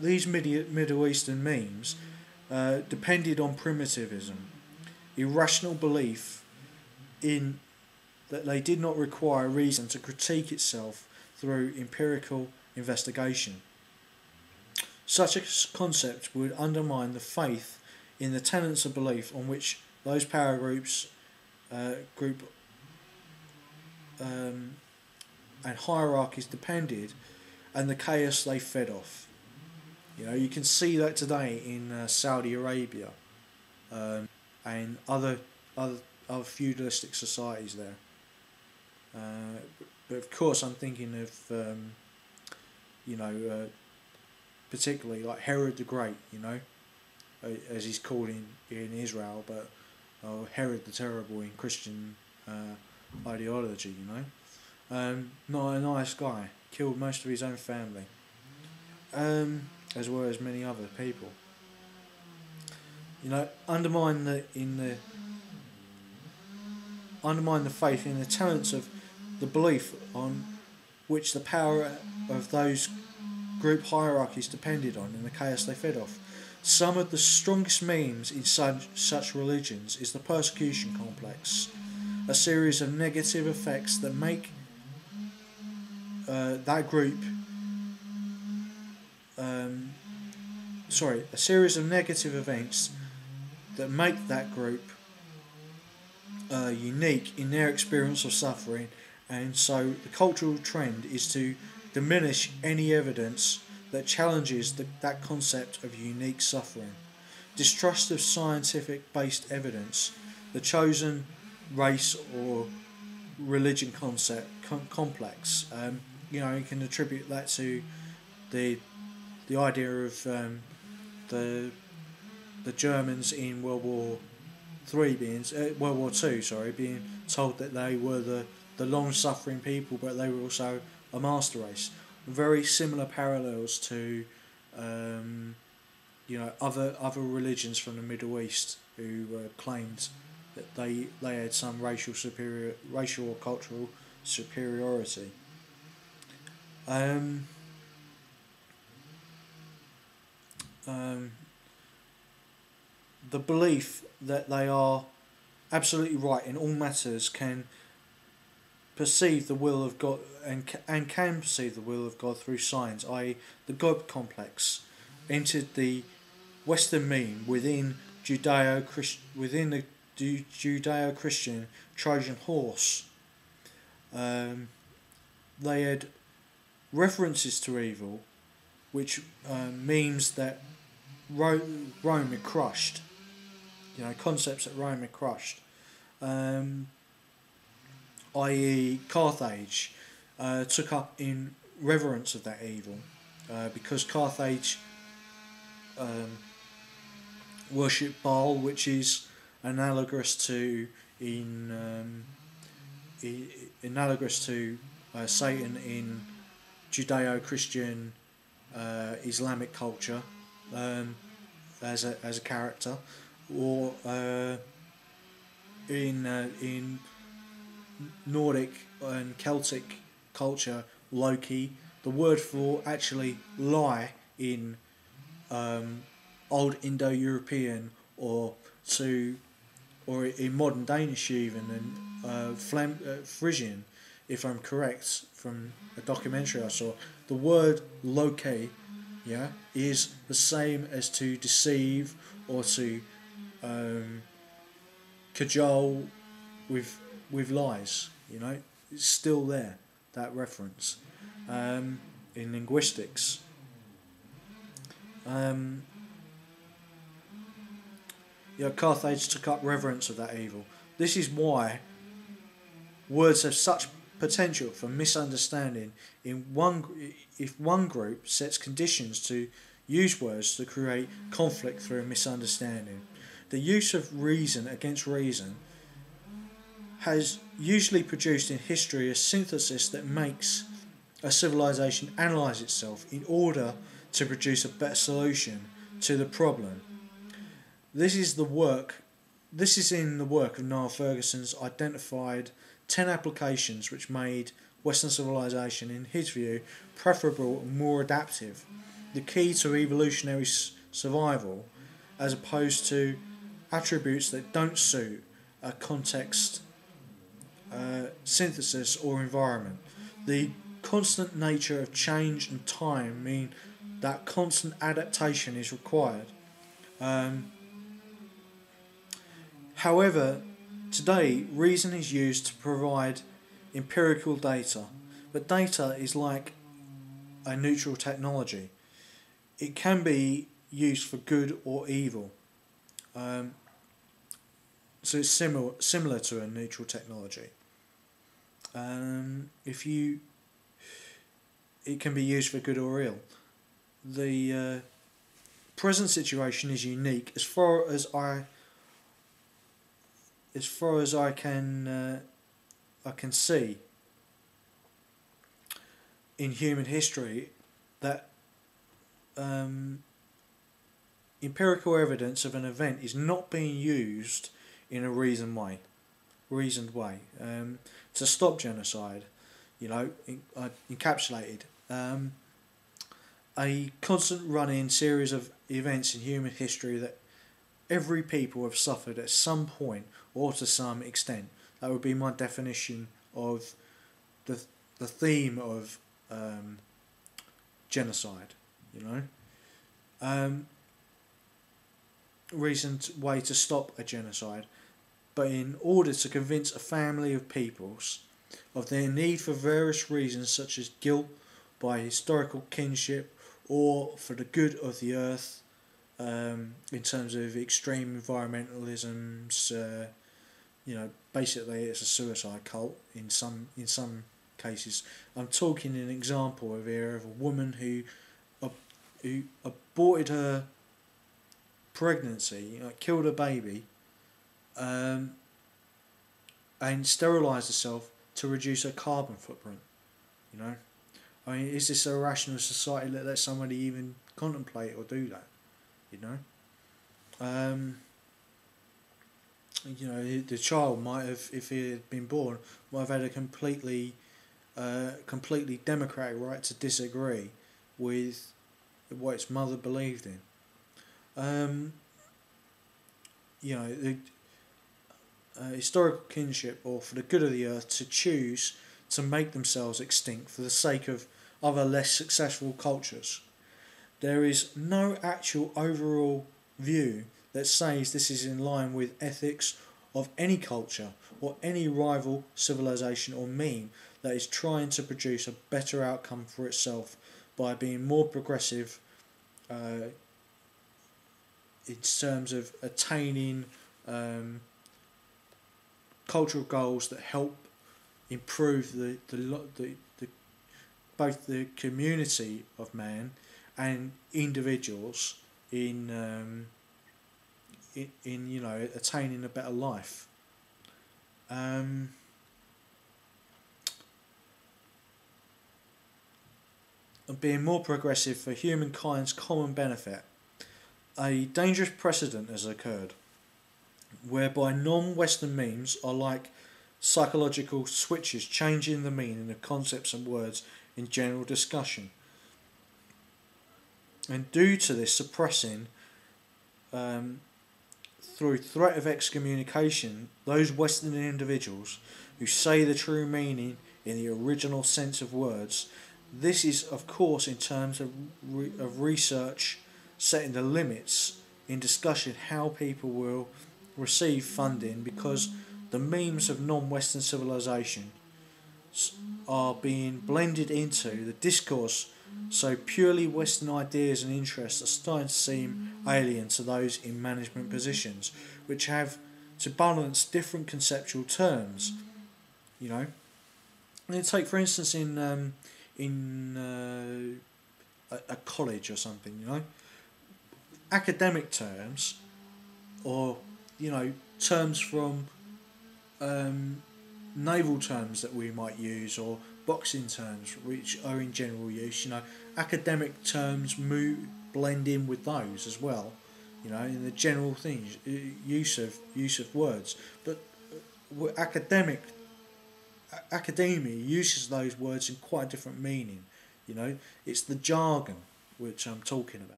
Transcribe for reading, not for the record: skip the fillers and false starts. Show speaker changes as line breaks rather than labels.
these Middle Eastern memes depended on primitivism, irrational belief in that they did not require reason to critique itself through empirical investigation. Such a concept would undermine the faith in the tenets of belief on which those power groups and hierarchies depended, and the chaos they fed off. You can see that today in Saudi Arabia and other feudalistic societies there. But of course, I'm thinking of particularly like Herod the Great, as he's called in Israel, but Herod the Terrible in Christian ideology, not a nice guy, killed most of his own family, as well as many other people. Undermine the faith in the tenets of the belief on which the power of those group hierarchies depended on and the chaos they fed off. Some of the strongest memes in such religions is the persecution complex, a series of negative effects that make that group a series of negative events that make that group unique in their experience of suffering, and so the cultural trend is to diminish any evidence that challenges that concept of unique suffering. Distrust of scientific-based evidence, the chosen race or religion concept complex. You can attribute that to the idea of the Germans in World War II being told that they were the long-suffering people, but they were also a master race. Very similar parallels to other religions from the Middle East who claimed that they had some racial or cultural superiority. The belief that they are absolutely right in all matters can perceive the will of God and can perceive the will of God through science, i.e. the God complex, entered the Western meme within the Judeo-Christian Trojan horse. They had references to evil, which memes that Rome had crushed, concepts that Rome had crushed, i.e. Carthage took up in reverence of that evil, because Carthage worshipped Baal, which is analogous to Satan in Judeo-Christian Islamic culture, as a character, or in Nordic and Celtic culture, Loki. The word for actually lie in old Indo-European or in modern Danish even, and Frisian, if I'm correct, from a documentary I saw, the word Loki, is the same as to deceive or to cajole with lies. It's still there, that reference, in linguistics. Carthage took up reverence of that evil. This is why words have such potential for misunderstanding if one group sets conditions to use words to create conflict through misunderstanding. The use of reason against reason has usually produced in history a synthesis that makes a civilization analyse itself in order to produce a better solution to the problem. This is in the work of Niall Ferguson's identified 10 applications which made Western civilization, in his view, preferable and more adaptive the key to evolutionary survival, as opposed to attributes that don't suit a context, synthesis or environment. The constant nature of change and time mean that constant adaptation is required. However, today reason is used to provide empirical data, but data is like a neutral technology. It can be used for good or evil. So it's similar to a neutral technology. It can be used for good or ill. The present situation is unique as far as I can see in human history, that empirical evidence of an event is not being used in a reasoned way to stop genocide. Encapsulated a constant running series of events in human history that every people have suffered at some point or to some extent. That would be my definition of the theme of genocide. Reasoned way to stop a genocide, but in order to convince a family of peoples of their need for various reasons, such as guilt by historical kinship or for the good of the earth, in terms of extreme environmentalisms, basically it's a suicide cult in some cases. I'm talking an example of here of a woman who aborted her pregnancy, killed her baby, and sterilised herself to reduce her carbon footprint. Is this a rational society that lets somebody even contemplate or do that? The child might have, if he had been born, might have had a completely democratic right to disagree with what its mother believed in. Historical kinship, or for the good of the earth, to choose to make themselves extinct for the sake of other less successful cultures. There is no actual overall view that says this is in line with ethics of any culture or any rival civilization or meme that is trying to produce a better outcome for itself by being more progressive in terms of attaining cultural goals that help improve the both the community of man and individuals in attaining a better life. Being more progressive for humankind's common benefit. A dangerous precedent has occurred whereby non-Western memes are like psychological switches, changing the meaning of concepts and words in general discussion, and due to this suppressing through threat of excommunication those Western individuals who say the true meaning in the original sense of words. This is of course in terms of research setting the limits in discussion how people will receive funding, because the memes of non-Western civilization are being blended into the discourse, so purely Western ideas and interests are starting to seem alien to those in management positions, which have to balance different conceptual terms. And take for instance in a college or something, academic terms, or terms from naval terms that we might use, or boxing terms which are in general use. Academic terms blend in with those as well. In the general things, use of words, but academia uses those words in quite a different meaning. It's the jargon. which I'm talking about.